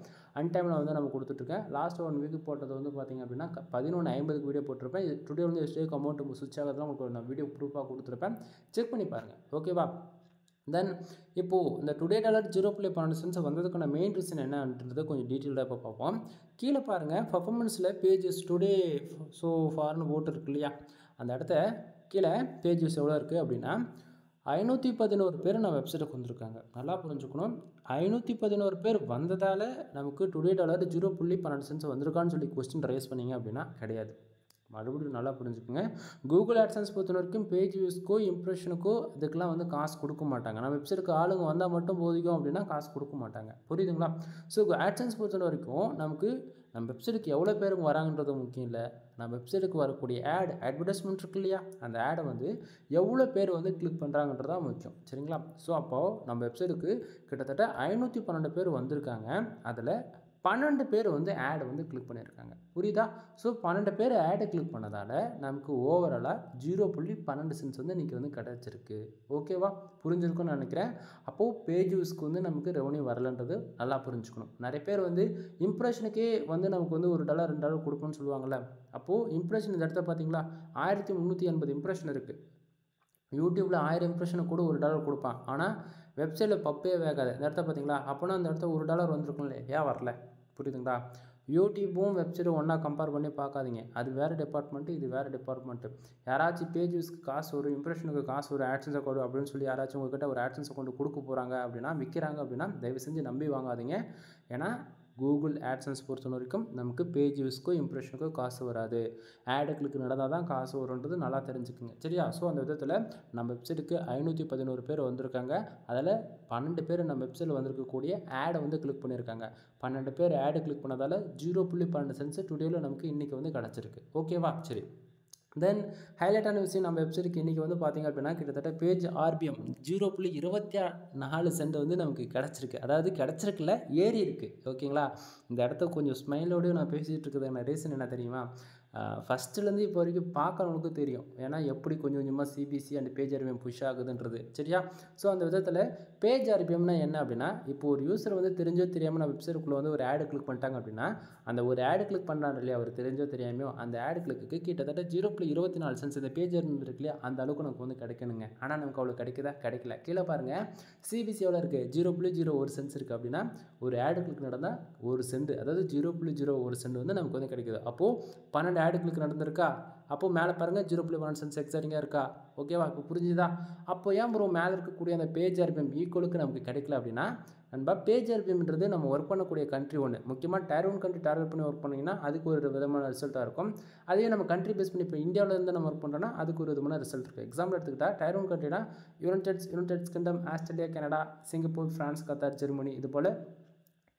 அன்டைமில் வந்து நம்ம கொடுத்துட்ருக்கேன். லாஸ்ட் 1 வீக் போட்டது வந்து பார்த்திங்க அப்படின்னா 11:50 வீடியோ போட்டிருப்பேன். டுடே வந்து எஸ்டேக் அமௌண்ட் சுவிட்ச் ஆகிறதுலாம் உங்களுக்கு நான் வீடியோ ப்ரூஃபாக கொடுத்துருப்பேன். செக் பண்ணி பாருங்கள். ஓகேவா? தென் இப்போது இந்த டுடே டாலர் 0.12 வந்ததுக்கான மெயின் ரீசன் என்னன்றதை கொஞ்சம் டீட்டெயில்டாக இப்போ பார்ப்போம். கீழே பாருங்கள் பர்ஃபார்மன்ஸில் பேஜஸ் டுடே ஸோ ஃபார்னு போட்டு இருக்கு இல்லையா, அந்த இடத்த கீழே பேஜஸ் எவ்வளோ இருக்குது அப்படின்னா 511 பேர் நம்ம வெப்சைட்டுக்கு வந்திருக்காங்க. நல்லா புரிஞ்சுக்கணும். 511 பேர் வந்ததால் நமக்கு டுடே டாலர் 0.12 வந்திருக்கான்னு சொல்லி கொஸ்டின் ரைஸ் பண்ணிங்க அப்படின்னா கிடையாது. மறுபடியும் நல்லா புரிஞ்சுக்கோங்க. கூகுள் ஆட்சன்ஸ் பொறுத்த வரைக்கும் பேஜ் வியூஸ்க்கோ இம்ப்ரெஷனுக்கோ இதுக்கெல்லாம் வந்து காசு கொடுக்க மாட்டாங்க. நம்ம வெப்சைட்டுக்கு ஆளுங்க வந்தால் மட்டும் போதிக்கும் அப்படின்னா காசு கொடுக்க மாட்டாங்க. புரியுதுங்களா? ஸோ ஆட்சன்ஸ் பொறுத்த வரைக்கும் நமக்கு நம்ம வெப்சைட்டுக்கு எவ்வளோ பேருக்கு வராங்கன்றது முக்கியம் இல்லை. நம்ம வெப்சைட்டுக்கு வரக்கூடிய அட்வர்டைஸ்மெண்ட் இருக்கு இல்லையா, அந்த ஆடை வந்து எவ்வளோ பேர் வந்து கிளிக் பண்ணுறாங்கன்றதான் முக்கியம். சரிங்களா? ஸோ அப்போது நம்ம வெப்சைட்டுக்கு கிட்டத்தட்ட 512 பேர் வந்திருக்காங்க. அதில் 12 பேர் வந்து ஆடை வந்து கிளிக் பண்ணியிருக்காங்க. புரியுதா? ஸோ 12 பேர் ஆடை கிளிக் பண்ணதால் நமக்கு ஓவராலாக 0.12 வந்து இன்றைக்கி வந்து கிடச்சிருக்கு. ஓகேவா? புரிஞ்சிருக்குன்னு நினைக்கிறேன். அப்போது பேஜ் யூஸ்க்கு வந்து நமக்கு ரெவன்யூ வரலன்றது நல்லா புரிஞ்சுக்கணும். நிறைய பேர் வந்து இம்ப்ரெஷனுக்கே வந்து நமக்கு வந்து $1 $2 கொடுப்போம்னு சொல்லுவாங்கள்ல. அப்போது இம்ப்ரெஷன் இந்த இடத்த பார்த்தீங்களா 1380 இம்ப்ரெஷன் இருக்குது. யூடியூப்பில் 1000 இம்ப்ரெஷனுக்கு கூட $1 கொடுப்பான். ஆனால் வெப்சைட்டில் பப்பே வேகாது. இந்த இடத்த பார்த்தீங்களா, அப்போனா அந்த இடத்த $1 வந்திருக்கும்ல, ஏன் வரல? புரியுதுங்களா? யூடியூப்பும் வெப்சைட்டும் ஒன்றா கம்பேர் பண்ணி பார்க்காதீங்க. அது வேறு டிபார்ட்மெண்ட்டு, இது வேறு டிபார்ட்மெண்ட்டு. யாராச்சும் பேஜ் யூஸ்க்கு காசு வரும், இம்ப்ரெஷனுக்கு காசு வரும், ஆட்சன்ஸ் அக்கௌண்ட் அப்படின்னு சொல்லி யாராச்சும் உங்கள்கிட்ட ஒரு ஆட்சன்ஸ் அக்கௌண்ட் கொடுக்க போகிறாங்க அப்படின்னா, விற்கிறாங்க அப்படின்னா தயவு செஞ்சு நம்பி வாங்காதீங்க. ஏன்னா கூகுள் ஆட்சன்ஸ் பொறுத்த வரைக்கும் நமக்கு பேஜ் வியூஸ்க்கோ இம்ப்ரெஷனுக்கோ காசு வராது. ஆடு கிளிக் நடந்தால் தான் காசு வரும்ன்றது நல்லா தெரிஞ்சுக்குங்க. சரியா? ஸோ அந்த விதத்தில் நம்ம வெப்சைட்டுக்கு 511 பேர் வந்திருக்காங்க. அதில் 12 பேர் நம்ம வெப்சைட்டில் வந்திருக்கக்கூடிய ஆடை வந்து கிளிக் பண்ணியிருக்காங்க. 12 பேர் ஆடு கிளிக் பண்ணதால் 0.12 டுடேயில் நமக்கு இன்றைக்கி வந்து கிடச்சிருக்கு. ஓகேவா? சரி, தென் ஹைலைட்டான விஷயம் நம்ம வெப்சைட்டுக்கு இன்றைக்கி வந்து பார்த்திங்க அப்படின்னா கிட்டத்தட்ட பேஜ் ஆர்பிஎம் 0.24 சென்ட் வந்து நமக்கு கிடச்சிருக்கு. அதாவது கிடச்சிருக்குல்ல, ஏறி இருக்குது. ஓகேங்களா? இந்த இடத்த கொஞ்சம் ஸ்மைலோடு நான் பேசிகிட்டு இருக்கிறதுக்கான ரீசன் என்ன தெரியுமா? ஃபஸ்ட்டுலேருந்து இப்போ வரைக்கும் பார்க்குறவங்களுக்கு தெரியும். ஏன்னா எப்படி கொஞ்சம் கொஞ்சமாக CPC and page RPM push ஆகுதுன்றது. சரியா? ஸோ அந்த விதத்தில் பேஜ் ஆர்பிஎம்னா என்ன அப்படின்னா, இப்போ ஒரு யூஸர் வந்து தெரிஞ்சோ தெரியாமல் நம்ம வெப்சைட்டுக்குள்ளே வந்து ஒரு ஆடு கிளிக் பண்ணிட்டாங்க அப்படின்னா, அந்த ஒரு ஆடு கிளிக் பண்ணுறாங்க இல்லையா, அவர் தெரிஞ்சோ தெரியாமையோ, அந்த ஆடு கிளிக்கு கிட்டத்தட்ட 0.24 சென்ட்ஸ் இந்த பேஜ் ஆர்பிஎம் இருக்கு இல்லையா, அந்த அளவுக்கு நமக்கு வந்து கிடைக்கணுங்க. ஆனால் நமக்கு அவ்வளோ கிடைக்குதா? கிடைக்கல. கீழே பாருங்கள், சிபிசி எவ்வளோ இருக்குது? 0.01 சென்ட்ஸ் இருக்குது. அப்படின்னா ஒரு ஆடு கிளிக் நடந்தால் 1 சென்ட், அதாவது 0.01 சென்ட் வந்து நமக்கு வந்து கிடைக்குது. அப்போது 12 ஆடு கிளிக் நடந்திருக்கா? அப்போது மேலே பாருங்கள் 0.1 சென்ட்ஸ் எக்ஸைட்டிங்காக இருக்கா? ஓகேவா? இப்போ புரிஞ்சுதா? அப்போ ஏன் ப்ரோ மேலே இருக்கக்கூடிய அந்த பேஜ் ஆர்பிஎம் ஈக்குவலுக்கு நமக்கு கிடைக்கல அப்படின்னா, நண்பா பேஜ் ஆர்பிஎம்ன்றது நம்ம ஒர்க் பண்ணக்கூடிய கண்ட்ரி ஒன்று. முக்கியமாக டயர் 1 கண்ட்ரி டார்கெட் பண்ணி ஒர்க் பண்ணிங்கன்னா அதுக்கு ஒரு விதமான ரிசல்ட்டாக இருக்கும். அதே நம்ம கண்ட்ரி பேஸ் பண்ணி இப்போ இந்தியாவிலேருந்து நம்ம ஒர்க் பண்ணுறோன்னா அதுக்கு ஒரு விதமான ரிசல்ட் இருக்குது. எக்ஸாம்பிள் எடுத்துக்கிட்டால் டயர் 1 கண்ட்ரினா United Kingdom, Australia, Canada, Singapore, France, Qatar, Germany, இது போல்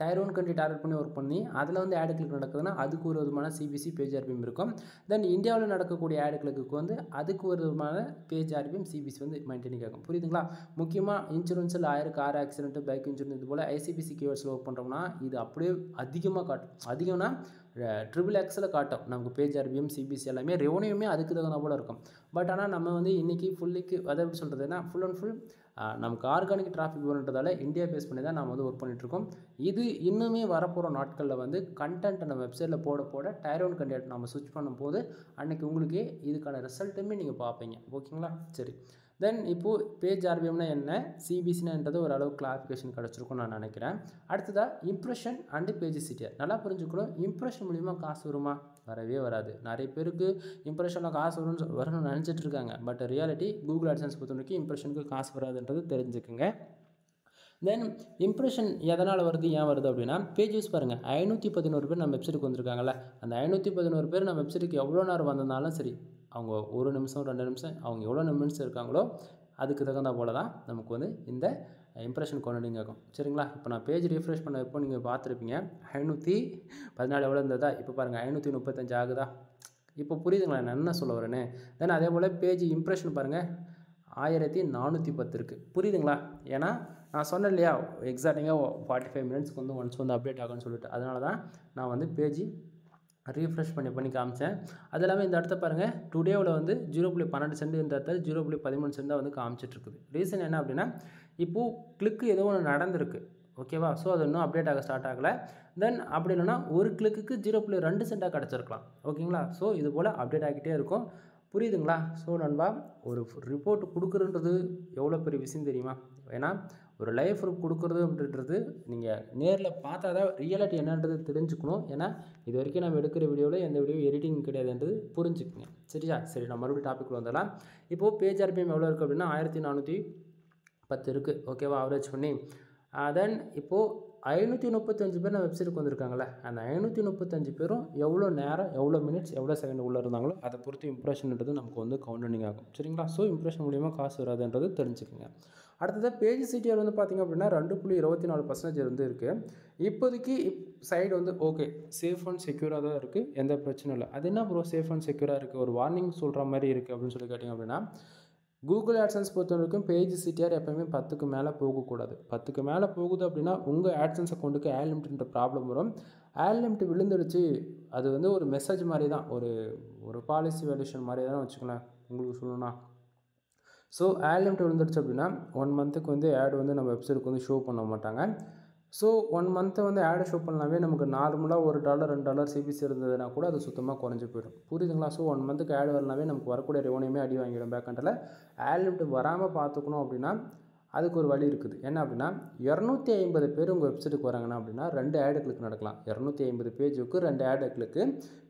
டயர் 1 கண்ட்ரி டார்கெட் பண்ணி ஒர்க் பண்ணி அதில் வந்து ஆடு கிளிக் நடக்குதுன்னா அதுக்கு ஒரு விதமான சிபிசி பேஜ் ஆர்பிஎம் இருக்கும். தென் இந்தியாவில் நடக்கக்கூடிய ஆடு கிளிக்கு வந்து அதுக்கு ஒரு விதமான பேஜ் ஆர்பிஎம் சிபிசி வந்து மெயின்டைனிங் ஆகும். புரியுதுங்களா? முக்கியமாக insurance, lawyer, car accident, bike insurance, இது போல் ஐசிபிசி கீவேர்ட்ஸில் ஒர்க் பண்ணுறோம்னா இது அப்படியே அதிகமாக காட்டும். அதிகம்னா XXXல காட்டும் நமக்கு பேஜ் ஆர்பிஎம், சிபிசி எல்லாமே. ரெவன்யூமே அதுக்கு தகுந்த போல் இருக்கும். பட் ஆனால் நம்ம வந்து இன்றைக்கி ஃபுல்லிக்கு அதை எப்படி சொல்கிறதுனா ஃபுல் அண்ட் ஃபுல் நமக்கு ஆர்கானிக் டிராஃபிக் வேணுன்றதால இந்தியா பேஸ் பண்ணி தான் நம்ம வந்து ஒர்க் பண்ணிகிட்ருக்கோம். இது இன்னுமே வரப்போகிற நாட்களில் வந்து கண்டென்ட்டை நம்ம வெப்சைட்டில் போட டயர் 1 கண்டென்ட் நம்ம ஸ்விட்ச் பண்ணும்போது அன்றைக்கி உங்களுக்கு இதுக்கான ரிசல்ட்டுமே நீங்கள் பார்ப்பீங்க. ஓகேங்களா? சரி. தென் இப்போது பேஜ் ஆர்பிஎம்னா என்ன, சிபிசினான்றது ஒரு அளவுக்கு கிளாரிஃபிகேஷன் கிடச்சிருக்கும்னு நான் நினைக்கிறேன். அடுத்ததாக இம்ப்ரெஷன் அண்டு பேஜ் சிட்டிஆர் நல்லா புரிஞ்சுக்கணும். இம்ப்ரெஷன் மூலிமா காசு வருமா? வரவே வராது. நிறைய பேருக்கு இம்ப்ரெஷனில் காசு வரணும்னு நினச்சிட்டு இருக்காங்க. பட் ரியாலிட்டி கூகுள் ஆட்சன்ஸ் பொறுத்த வரைக்கும் இம்ப்ரெஷனுக்கு காசு வராதுன்றது தெரிஞ்சுக்குங்க. தென் இம்ப்ரெஷன் எதனால் வருது, ஏன் வருது அப்படின்னா, பேஜ் யூஸ் பாருங்கள். 511 பேர் நம்ம வெப்சைட்டுக்கு வந்திருக்காங்கல்ல, அந்த 511 பேர் நம்ம வெப்சைட்டுக்கு எவ்வளோ நேரம் வந்திருந்தாலும் சரி, அவங்க 1 நிமிஷம் 2 நிமிஷம் அவங்க எவ்வளோ நிமிஷம் இருக்காங்களோ அதுக்கு தகுந்த போல தான் நமக்கு வந்து இந்த இம்ப்ரெஷன் கவுண்டிங் ஆகும். சரிங்களா? இப்போ நான் பேஜ் ரீஃப்ரெஷ் பண்ண இப்போ நீங்கள் பார்த்துருப்பீங்க 514 எவ்வளோ இருந்ததா, இப்போ பாருங்கள் 535 ஆகுதா? இப்போ புரியுதுங்களா நான் என்ன சொல்ல வரேன்னு? தென் அதே போல் பேஜ் இம்ப்ரெஷன் பாருங்கள் 1410 இருக்குது. புரியுதுங்களா? ஏன்னா நான் சொன்னேன் இல்லையா, எக்ஸாக்டிங்காக 45 மினிட்ஸ்க்கு வந்து ஒன்ஸ் வந்து அப்டேட் ஆகும்னு சொல்லிட்டு, அதனால தான் நான் வந்து பேஜ் ரீஃப்ரெஷ் பண்ணி காமிச்சேன். அது இல்லாமல் இந்த இடத்த பாருங்கள், டுடேவில் வந்து 0.12 சென்ட் இந்த இடத்துல 0.13 சென்ட் தான் வந்து காமிச்சிட்ருக்குது. ரீசன் என்ன அப்படின்னா, இப்போது கிளிக்கு ஏதோ ஒன்று நடந்திருக்கு. ஓகேவா? ஸோ அது இன்னும் அப்டேட் ஆக ஸ்டார்ட் ஆகலை. தென் அப்படி இல்லைனா ஒரு கிளிக்கு 0.2 சென்ட்டாக கிடச்சிருக்கலாம். ஓகேங்களா? ஸோ இது போல் அப்டேட் ஆகிட்டே இருக்கும். புரியுதுங்களா? ஸோ நண்பா, ஒரு ரிப்போர்ட் கொடுக்குறன்றது எவ்வளோ பெரிய விஷயம் தெரியுமா? ஏன்னா ஒரு லைவ் ப்ரூஃப் கொடுக்குறது அப்படின்றது நீங்கள் நேரில் பார்த்தா தான் ரியாலிட்டி என்னன்றது தெரிஞ்சுக்கணும். ஏன்னா இது வரைக்கும் நம்ம எடுக்கிற வீடியோவில் எந்த வீடியோ எடிட்டிங் கிடையாதுன்றது புரிஞ்சுக்குங்க. சரியா? சரி, நம்ம மறுபடியும் டாபிக் வந்துடலாம். இப்போது பேஜ் ஆர்பிஎம் எவ்வளோ இருக்குது அப்படின்னா 1410 இருக்குது. ஓகேவா? ஆவரேஜ் பண்ணி தென் இப்போது 535 பேர் நம்ம வெப்சைட்டுக்கு வந்திருக்காங்களே, அந்த 535 பேரும் எவ்வளோ நேரம், எவ்வளோ மினிட்ஸ், எவ்வளோ செகண்ட் உள்ளே இருந்தாங்களோ அதை பொறுத்து இம்ப்ரெஷன்ன்றது நமக்கு வந்து கவுண்டிங் ஆகும். சரிங்களா? ஸோ இம்ப்ரெஷன் மூலிமா காசு வராதுன்றது தெரிஞ்சுக்கோங்க. அடுத்தது பேஜ் சிடிஆர் வந்து பார்த்திங்க அப்படின்னா 2.24% வந்து இருக்குது. இப்போதைக்கு சைடு வந்து ஓகே, சேஃப் அண்ட் செக்யூராக தான் இருக்குது, எந்த பிரச்சனையும் இல்லை. அது என்ன ப்ரோ சேஃப் அண்ட் செக்யூராக இருக்குது, ஒரு வார்னிங் சொல்கிற மாதிரி இருக்குது அப்படின்னு சொல்லி கேட்டிங்க அப்படின்னா, கூகுள் ஆட்சன்ஸ் பொறுத்த வரைக்கும் பேஜ் சிடிஆர் எப்போயுமே 10க்கு மேலே போகக்கூடாது. 10க்கு மேலே போகுது அப்படின்னா உங்கள் ஆட்சன்ஸ் அக்கௌண்ட்டுக்கு ஆட் லிமிட்ன்ற ப்ராப்ளம் வரும். ஆட் லிமிட் விழுந்துடுச்சு, அது வந்து ஒரு மெசேஜ் மாதிரி தான், ஒரு பாலிசி வேல்யூஷன் மாதிரி தான் வச்சுக்கலாம் உங்களுக்கு சொல்லணும்னா. ஸோ ஆட் லிமிட் விழுந்துடுச்சு அப்படின்னா 1 மந்த்துக்கு வந்து ஆட் வந்து நம்ம வெப்சைட்டுக்கு வந்து ஷோ பண்ண மாட்டாங்க. ஸோ 1 மந்த்தை வந்து ஆடை ஷோ பண்ணலாமே, நமக்கு நார்மலாக $1 $2 சிபிசி இருந்ததுன்னா கூட அது சுத்தமாக குறைஞ்சி போயிடும். புரியுதுங்களா? ஸோ 1 மந்த்துக்கு ஆட் வரலாமே நமக்கு வரக்கூடிய ரெவன்யூமே அடி வாங்கிடும். பேக்கெண்டில் ஆட் லிமிட் வராமல் பார்த்துக்கணும் அப்படின்னா அதுக்கு ஒரு வழி இருக்குது. என்ன அப்படின்னா 250 பேர் உங்கள் வெப்சைட்டுக்கு வராங்கன்னா அப்படின்னா 2 ஆடு கிளிக் நடக்கலாம். 250 பேஜுக்கு 2 ஆடு கிளிக்கு.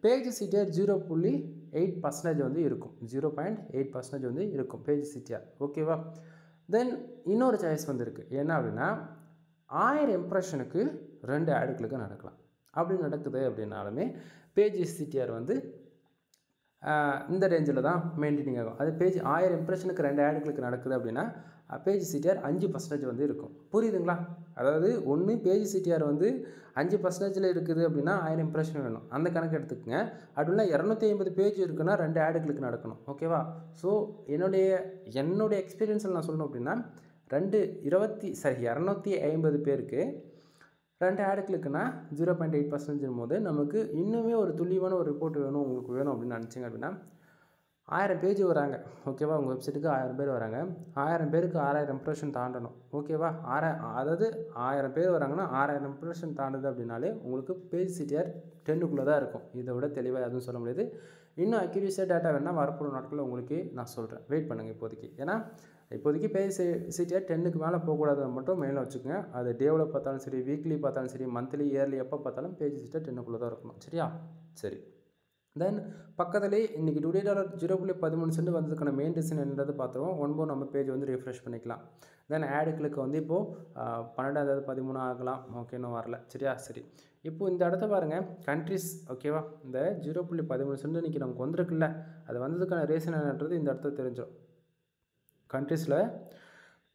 பேஜ் சிடிஆர் 0.8% வந்து இருக்கும். 0.8% வந்து இருக்கும் பேஜ் சிடிஆர். ஓகேவா? தென் இன்னொரு சாய்ஸ் வந்துருக்கு. என்ன அப்படின்னா 1000 இம்ப்ரெஷனுக்கு 2 ஆடு கிளிக்கு நடக்கலாம். அப்படி நடக்குது அப்படின்னாலுமே பேஜ் சிடிஆர் வந்து இந்த ரேஞ்சில் தான் மெயின்டைனிங் ஆகும். அது பேஜ் 1000 இம்ப்ரெஷனுக்கு 2 ஆட் கிளிக் நடக்குது அப்படின்னா பேஜ் சிடிஆர் 5% வந்து இருக்கும். புரியுதுங்களா? அதாவது ஒன்று பேஜ் சிடிஆர் வந்து 5% இருக்குது அப்படின்னா 1000 இம்ப்ரெஷன் வேணும், அந்த கணக்கு எடுத்துக்கங்க. அப்படின்னா 250 பேஜ் இருக்குன்னா 2 ஆட் கிளிக் நடக்கணும். ஓகேவா? ஸோ என்னுடைய எக்ஸ்பீரியன்ஸில் நான் சொல்லணும் அப்படின்னா 250 பேருக்கு 2 ஆட் கிளிக்குன்னா 0.8% போது நமக்கு இன்னுமே ஒரு துல்லியமான ஒரு ரிப்போர்ட் வேணும் உங்களுக்கு வேணும் அப்படின்னு நினச்சிங்க அப்படின்னா 1000 பேஜ் வராங்க. ஓகேவா? உங்கள் வெப்சைட்டுக்கு 1000 பேர் வராங்க. 1000 பேருக்கு 6000 இம்ப்ரெஷன் தாண்டணும். ஓகேவா? அதாவது 1000 பேர் வராங்கன்னா 6000 இம்ப்ரெஷன் தாண்டுது அப்படின்னாலே உங்களுக்கு பேஜ் சிடிஆர் 10க்குள்ளே தான் இருக்கும். இதை விட தெளிவாக எதுவும் சொல்ல முடியாது. இன்னும் அக்யூரேசியாக டேட்டா வேணால் வரப்போகிற நாட்களில் உங்களுக்கு நான் சொல்கிறேன். வெயிட் பண்ணுங்கள் இப்போதைக்கு. ஏன்னா இப்போதைக்கு பேஜ் சிடிஆர் 10க்கு மேலே போகக்கூடாது மட்டும் மெயிலில் வச்சுக்கோங்க. அது டேவில் பார்த்தாலும் சரி, வீக்லி பார்த்தாலும் சரி, மந்த்லி, இயர்லி எப்போ பார்த்தாலும் பேஜ் சிடிஆர் 10க்குள்ளே தான் இருக்கணும். சரியா? சரி. தென் பக்கத்துலேயே இன்றைக்கி $2.13 வந்ததுக்கான மெயின் ரீசன் என்னது பார்த்துருவோம். ஒன்பது நம்ம பேஜ் வந்து ரிஃப்ரெஷ் பண்ணிக்கலாம். தென் ஆடு கிளிக் வந்து இப்போது 12 13 ஆகலாம். ஓகே, இன்னும் வரல. சரியா? சரி. இப்போது இந்த இடத்த பாருங்கள், கண்ட்ரிஸ். ஓகேவா? இந்த 0.13 இன்றைக்கி நமக்கு வந்திருக்குல்ல, அது வந்ததுக்கான ரீசன் என்னன்றது இந்த இடத்துல தெரிஞ்சிடும். கண்ட்ரிஸில்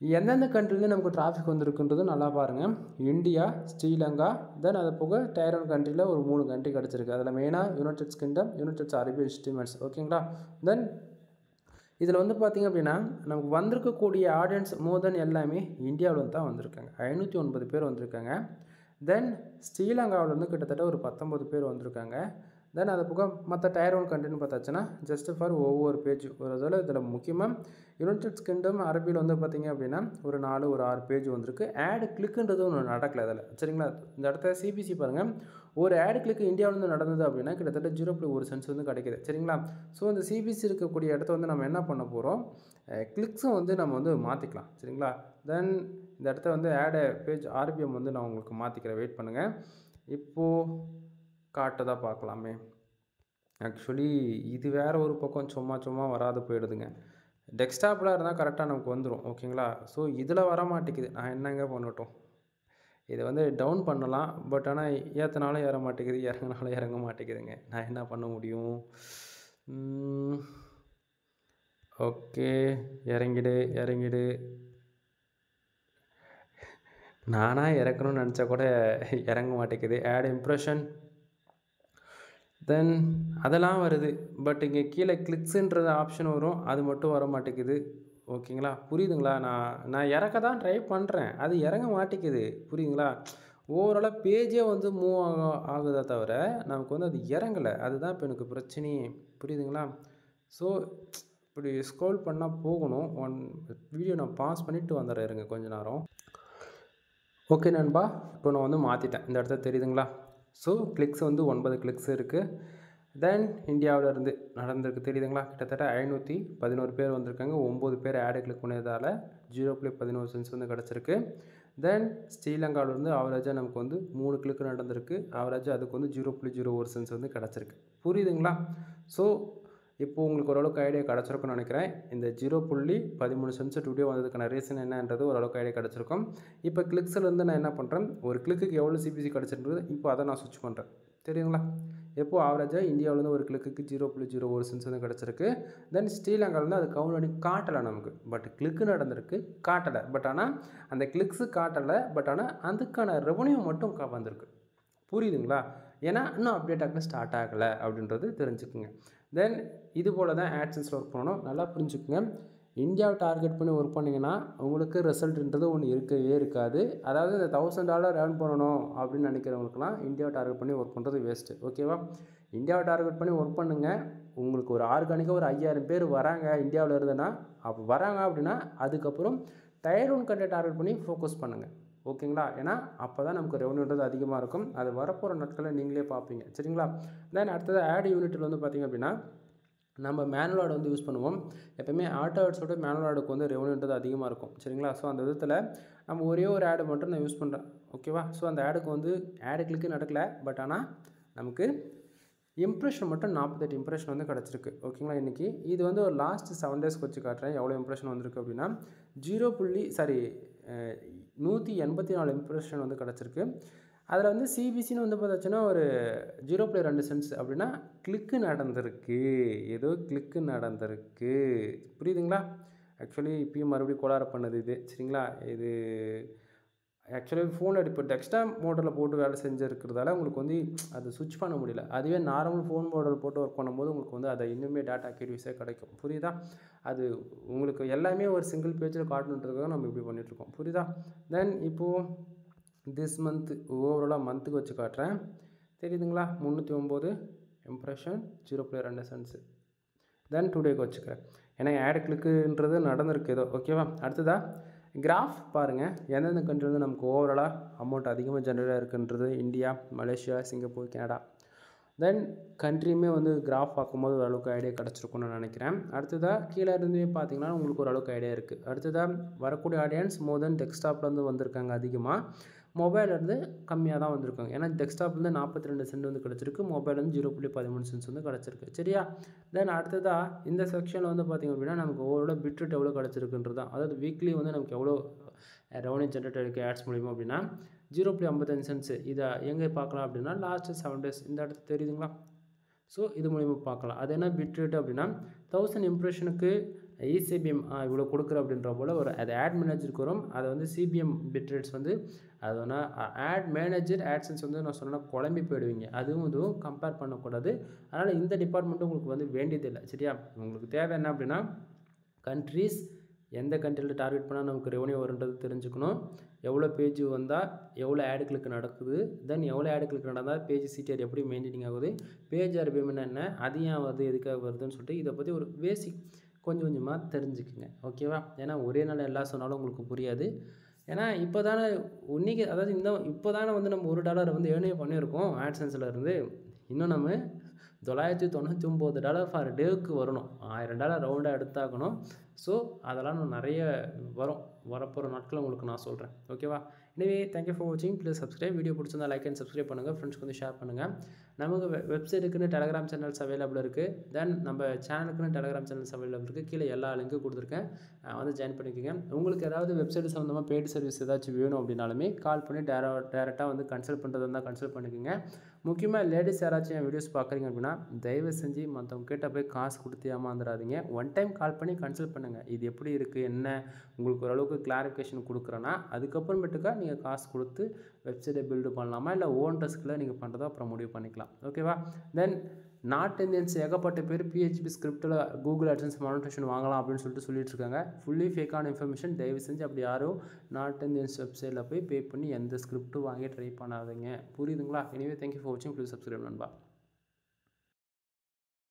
எந்தெந்த கண்ட்ரிலேருந்து நமக்கு டிராஃபிக் வந்திருக்குன்றது நல்லா பாருங்கள். இந்தியா, ஸ்ரீலங்கா, தென் அது போக Tier 1 கண்ட்ரியில் ஒரு 3 கண்ட்ரி கிடச்சிருக்கு. அதில் மெயினாக யுனைடெட் கிங்டம், யுனைடெட் அரபு எமிரேட்ஸ். ஓகேங்களா? தென் இதில் வந்து பார்த்திங்க அப்படின்னா நமக்கு வந்திருக்கக்கூடிய ஆடியன்ஸ் மோர் தென் எல்லாமே இந்தியாவில் தான் வந்திருக்காங்க. 509 பேர் வந்திருக்காங்க. தென் ஸ்ரீலங்காவிலேருந்து கிட்டத்தட்ட ஒரு 19 பேர் வந்திருக்காங்க. தென் அது போக மற்ற Tier 1 கண்ட்ரின்னு பார்த்தாச்சுன்னா ஜஸ்ட் ஃபார் ஒவ்வொரு பேஜ் ஒரு இதில் முக்கியமாக யுனைடெட் கிங்டம் அரபியில் வந்து பார்த்திங்க அப்படின்னா ஒரு 6 பேஜ் வந்திருக்கு. ஆடு கிளிக்குன்றது ஒன்று நடக்கலை அதில். சரிங்களா? இந்த இடத்த சிபிசி பாருங்கள். ஒரு ஆடு கிளிக்கு இந்தியாவிலேருந்து நடந்தது அப்படின்னா கிட்டத்தட்ட 0.1 சென்ஸ் வந்து கிடைக்கிது. சரிங்களா? ஸோ இந்த சிபிசி இருக்கக்கூடிய இடத்த வந்து நம்ம என்ன பண்ண போகிறோம், கிளிக்ஸும் வந்து நம்ம வந்து மாற்றிக்கலாம். சரிங்களா? தென் இந்த இடத்த வந்து ஆடு பேஜ் ஆர்பிஎம் வந்து நான் உங்களுக்கு மாற்றிக்கிறேன். வெயிட் பண்ணுங்கள். இப்போது காட்டுதா பார்க்கலாமே. ஆக்சுவலி இது வேறு ஒரு பக்கம் சும்மா வராது போயிடுதுங்க. டெஸ்க்டாப்பில் இருந்தால் கரெக்டாக நமக்கு வந்துடும். ஓகேங்களா? ஸோ இதில் வர மாட்டேங்குது. நான் என்னங்க பண்ணட்டும்? இதை வந்து டவுன் பண்ணலாம். பட் ஆனால் ஏற்றினாலும் ஏற மாட்டேங்குது, இறங்கினாலும் இறங்க மாட்டேங்குதுங்க. நான் என்ன பண்ண முடியும்? ஓகே, இறங்கிடு. நானாக இறக்கணும்னு நினச்சா கூட இறங்க மாட்டேங்குது. ஆட் இம்ப்ரெஷன், தென் அதெல்லாம் வருது. பட் இங்கே கீழே கிளிக்ஸுன்றது ஆப்ஷன் வரும், அது மட்டும் வர மாட்டேங்குது. ஓகேங்களா? புரியுதுங்களா? நான் இறக்க தான் ட்ரை பண்ணுறேன், அது இறங்க மாட்டேங்குது. புரியுதுங்களா? ஓவராலாக பேஜே வந்து மூவ் ஆகுதே தவிர நமக்கு வந்து அது இறங்கலை. அதுதான் இப்போ எனக்கு பிரச்சனையே. புரியுதுங்களா? ஸோ இப்படி ஸ்க்ரோல் பண்ணால் போகணும். வீடியோ நான் பாஸ் பண்ணிவிட்டு வந்துடுறேன், இருங்க கொஞ்ச நேரம். ஓகே நண்பா, இப்போ நான் வந்து மாற்றிட்டேன். இந்த இடத்த தெரியுதுங்களா? ஸோ கிளிக்ஸ் வந்து 9 கிளிக்ஸ் இருக்குது. தென் இந்தியாவிலேருந்து நடந்திருக்கு தெரியுதுங்களா? கிட்டத்தட்ட 511 பேர் வந்திருக்காங்க. 9 பேர் ஆடு கிளிக் பண்ணதால் 0.11 சென்ஸ் வந்து கிடச்சிருக்கு. தென் ஸ்ரீலங்காவிலேருந்து ஆவரேஜாக நமக்கு வந்து 3 கிளிக் நடந்திருக்கு. ஆவரேஜாக அதுக்கு வந்து 0.01 சென்ஸ் வந்து கிடச்சிருக்கு. புரியுதுங்களா? ஸோ இப்போது உங்களுக்கு ஓரளவுக்கு ஐடியா கிடச்சிருக்குன்னு நினைக்கிறேன். இந்த 0.13 சென்ஸ் டுடே வந்ததுக்கான ரீசன் என்னன்றது ஓரளவுக்கு ஐடியா கிடச்சிருக்கும். இப்போ கிளிக்ஸ்லேருந்து நான் என்ன பண்ணுறேன், ஒரு கிளிக்கு எவ்வளோ சிபிசி கிடச்சிருந்தது இப்போ அதை நான் ஸ்விட்ச் பண்ணுறேன். தெரியுங்களா? எப்போது ஆவரேஜாக இந்தியாவிலேருந்து ஒரு கிளிக்கு 0.01 சென்ஸ் வந்து கிடச்சிருக்கு. தென் ஸ்ரீலங்காவிலேருந்து அது கவுண்ட் பண்ணி காட்டலை நமக்கு. பட் கிளிக்கு நடந்திருக்கு, காட்டலை. பட் ஆனால் அந்த கிளிக்ஸு காட்டலை. பட் ஆனால் அதுக்கான ரெவன்யூ மட்டும் வந்திருக்கு. புரியுதுங்களா? ஏன்னா இன்னும் அப்டேட் ஆக ஸ்டார்ட் ஆகலை அப்படின்றது தெரிஞ்சுக்குங்க. தென் இது போல் தான் ஆட்சன்ஸில் ஒர்க் பண்ணணும். நல்லா புரிஞ்சுக்குங்க. இந்தியாவை டார்கெட் பண்ணி ஒர்க் பண்ணிங்கன்னா உங்களுக்கு ரிசல்ட்ன்றது ஒன்று இருக்கவே இருக்காது. அதாவது இந்த $1000 ஏர்ன் பண்ணணும் அப்படின்னு நினைக்கிறவங்களுக்குலாம் இந்தியாவை டார்கெட் பண்ணி ஒர்க் பண்ணுறது வேஸ்ட்டு. ஓகேவா? இந்தியாவை டார்கெட் பண்ணி ஒர்க் பண்ணுங்கள். உங்களுக்கு ஒரு ஆர்கானிக்காக ஒரு 5000 பேர் வராங்க இந்தியாவில் இருந்ததுன்னா, அப்போ வராங்க அப்படின்னா அதுக்கப்புறம் Tier 1 கண்ட்ரி டார்கெட் பண்ணி ஃபோக்கஸ் பண்ணுங்கள். ஓகேங்களா? ஏன்னா அப்போ தான் நமக்கு ரெவன்யூன்றது அதிகமாக இருக்கும். அது வரப்போகிற நாட்களில் நீங்களே பார்ப்பீங்க. சரிங்களா? தென் அடுத்தது ஆட் யூனிட்டில் வந்து பார்த்திங்க அப்படின்னா நம்ம மேனுவல் ஆட் வந்து யூஸ் பண்ணுவோம். எப்போயுமே ஆட்டோ ஆட்ஸோட மேனுவல் ஆடுக்கு வந்து ரெவன்யூன்றது அதிகமாக இருக்கும். சரிங்களா? ஸோ அந்த விதத்தில் நம்ம ஒரே ஒரு ஆடு மட்டும் நான் யூஸ் பண்ணுறேன். ஓகேவா? ஸோ அந்த ஆடுக்கு வந்து ஆடு கிளிக்கு நடக்கலை. பட் ஆனால் நமக்கு இம்ப்ரெஷன் மட்டும் 48 இம்ப்ரெஷன் வந்து கிடச்சிருக்கு. ஓகேங்களா? இன்றைக்கி இது வந்து ஒரு லாஸ்ட் 7 டேஸ்க்கு வச்சு காட்டுறேன் எவ்வளோ இம்ப்ரெஷன் வந்திருக்கு அப்படின்னா 184 இம்ப்ரெஷன் வந்து கிடச்சிருக்கு. அதில் வந்து சிபிசின்னு வந்து பார்த்தாச்சுன்னா ஒரு 0.2 சென்ட்ஸ் அப்படின்னா கிளிக்கு நடந்திருக்கு, ஏதோ கிளிக்கு நடந்திருக்கு. புரியுதுங்களா? ஆக்சுவலி இப்பயும் மறுபடியும் கோளாறு பண்ணுது இது. சரிங்களா? இது ஆக்சுவலி ஃபோனில் இப்போ டெக்ஸ்டாப் மோடில் போட்டு வேலை செஞ்சுருக்கிறதால உங்களுக்கு வந்து அதை சுவிட்ச் பண்ண முடியல. அதுவே நார்மல் ஃபோன் மோடில் போட்டு ஒர்க் பண்ணும்போது உங்களுக்கு வந்து அதை இன்னுமே டேட்டா அக்யூரஸியாக கிடைக்கும். புரியுதா? அது உங்களுக்கு எல்லாமே ஒரு சிங்கிள் பேஜில் காட்டணுன்றதுக்காக நம்ம இப்படி பண்ணிகிட்ருக்கோம். புரியுதா? தென் இப்போது திஸ் மந்த் ஓவராலாக மந்த்துக்கு வச்சு காட்டுறேன். தெரியுதுங்களா? 309 இம்ப்ரெஷன் 0.2 சென்ட்ஸு. தென் டுடேக்கு வச்சுக்கிறேன். ஏன்னா ஆட் கிளிக்குன்றது நடந்திருக்கு ஏதோ. ஓகேவா? அடுத்ததாக கிராஃப் பாருங்கள், எந்தெந்த கண்ட்ரி வந்து நமக்கு ஓவராலாக அமௌண்ட் அதிகமாக ஜென்ரேட் இருக்குன்றது. India, Malaysia, Singapore, Canada. Then கண்ட்ரியுமே வந்து கிராஃப் பார்க்கும்போது ஓரளவுக்கு ஐடியா கிடச்சிருக்குன்னு நான் நினைக்கிறேன். அடுத்ததாக கீழே இருந்தே பார்த்தீங்கன்னா உங்களுக்கு ஓரளவுக்கு ஐடியா இருக்குது. அடுத்ததாக வரக்கூடிய ஆடியன்ஸ் மோர் தென் டெஸ்க்டாப்லேருந்து வந்திருக்காங்க அதிகமாக, மொபைல்லேருந்து கம்மியாக தான் வந்திருக்காங்க. ஏன்னா டெஸ்க்டாப்லேருந்து 42 சென்ட் வந்து கிடச்சிருக்கு, மொபைல்லேருந்து 0.13 சென்ட்ஸ் வந்து கிடச்சிருக்கு. சரியா? தென் அடுத்ததாக இந்த செக்ஷனில் வந்து பார்த்திங்க அப்படின்னா நமக்கு ஓவரோட பிட்ரேட் எவ்வளோ கிடச்சிருக்குன்றது தான். அதாவது வீக்லி வந்து நமக்கு எவ்வளோ ரெவன்யூ ஜென்ரேட் இருக்குது ஆட்ஸ் மூலிமா அப்படின்னா 0.55 சென்ட்ஸு. இதை எங்கே பார்க்கலாம் அப்படின்னா லாஸ்ட்டு 7 டேஸ் இந்த இடத்து தெரியுதுங்களா? ஸோ இது மூலிமா பார்க்கலாம். அது என்ன பிட்ரேட் அப்படின்னா 1000 இம்ப்ரெஷனுக்கு இசிபிஎம் இவ்வளோ கொடுக்குற அப்படின்ற போல் ஒரு அது ஆட் மேனேஜருக்கு வரும். அதை வந்து சிபிஎம் பிட்ரேட்ஸ் வந்து அது வேணால் ஆட் மேனேஜர் ஆட்சன்ஸ் வந்து நான் சொன்னால் குழம்பி போயிடுவீங்க. அதுவும் இதுவும் கம்பேர் பண்ணக்கூடாது. அதனால் இந்த டிபார்ட்மெண்ட்டும் உங்களுக்கு வந்து வேண்டியதில்லை. சரியா? உங்களுக்கு தேவை என்ன அப்படின்னா கண்ட்ரீஸ் எந்த கண்ட்ரியில் டார்கெட் பண்ணால் நமக்கு ரெவன்யூ வருன்றது தெரிஞ்சுக்கணும். எவ்வளோ பேஜ் வந்தால் எவ்வளோ ஆட் கிளிக் நடக்குது, தென் எவ்வளோ ஆட் கிளிக் நடந்தால் பேஜ் சிடிஆர் எப்படி மெயின்டைனிங் ஆகுது, பேஜ் ஆர்பிஎம்னா என்ன, அது ஏன் வருது, எதுக்காக வருதுன்னு சொல்லிட்டு இதை பற்றி ஒரு பேசிக் கொஞ்சம் கொஞ்சமாக தெரிஞ்சுக்குங்க. ஓகேவா? ஏன்னா ஒரே நாள் எல்லாம் சொன்னாலும் உங்களுக்கு புரியாது. ஏன்னா இப்போ தானே இன்றைக்கி, அதாவது இப்போ தானே வந்து நம்ம $1 வந்து ஏர்னே பண்ணியிருக்கோம் ஆட்சன்ஸில் இருந்து. இன்னும் நம்ம $999 ஃபார் டேவுக்கு வரணும். $1000 ரவுண்டாக எடுத்தாகணும். ஸோ அதெல்லாம் நான் நிறைய வரப்போகிற நாட்களில் உங்களுக்கு நான் சொல்கிறேன். ஓகேவா? எனவே தேங்க்யூ ஃபார் வாட்சிங். Please subscribe. வீடியோ பிடிச்சிருந்தா லைக் அண்ட் சப்ஸ்கிரைப் பண்ணுங்கள். ஃப்ரெண்ட்ஸ்க்கு வந்து ஷேர் பண்ணுங்கள். நமக்கு வெப்சைட்டுக்குன்னு டெலகிராம் சேனல்ஸ் அவைலபிள் இருக்குது. தென் நம்ம சேனலுக்குன்னு டெலகிராம் சேனல்ஸ் அவைலபிள் இருக்குது. கீழே எல்லா லிங்க்கும் கொடுத்துருக்கேன், வந்து ஜாயின் பண்ணிக்கோங்க. உங்களுக்கு ஏதாவது வெப்சைட் சம்மந்தமாக பெய்டு சர்வீஸ் ஏதாச்சும் வேணும் அப்படின்னாலுமே கால் பண்ணி டேரெக்டாக வந்து கன்சல்ட் பண்ணுறது இருந்தால் கன்சல்ட் பண்ணிக்கோங்க. முக்கியமாக லேடிஸ் யாராச்சும் என் வீடியோஸ் பார்க்குறீங்க அப்படின்னா தயவு செஞ்சு மற்றவங்க கிட்ட போய் காசு கொடுத்து ஏமாந்துடாதீங்க. ஒன் டைம் கால் பண்ணி கன்சல்ட் பண்ணுங்கள். இது எப்படி இருக்குது, என்ன உங்களுக்கு ஓரளவுக்கு கிளாரிஃபிகேஷன் கொடுக்குறேன்னா அதுக்கப்புறமேட்டுக்கா நீங்கள் காசு கொடுத்து வெப்சைட்டை பில்டு பண்ணலாமா இல்லை ஓன் டெஸ்கில் நீங்கள் பண்ணுறதோ அப்புறம் முடிவு பண்ணிக்கலாம். ஓகேவா? தென் நார்த் இந்தியன்ஸ் ஏகப்பட்ட பேர் PHP ஸ்கிரிப்டில் கூகுள் AdSense மானிட்டேஷன் வாங்கலாம் அப்படின்னு சொல்லிட்டு இருக்காங்க. ஃபுல்லி ஃபேக்கான இன்ஃபர்மேஷன். தயவு செஞ்சு அப்படி யாரும் நார்த் இந்தியன்ஸ் வெப்சைட்டில் போய் பே பண்ணி எந்த ஸ்கிரிப்ட்டும் வாங்கி ட்ரை பண்ணாதீங்க. புரியுதுங்களா? எனிவே தேங்க்யூ ஃபார் வாட்சிங். ப்ளீஸ் சப்ஸ்கிரைப் நண்பா.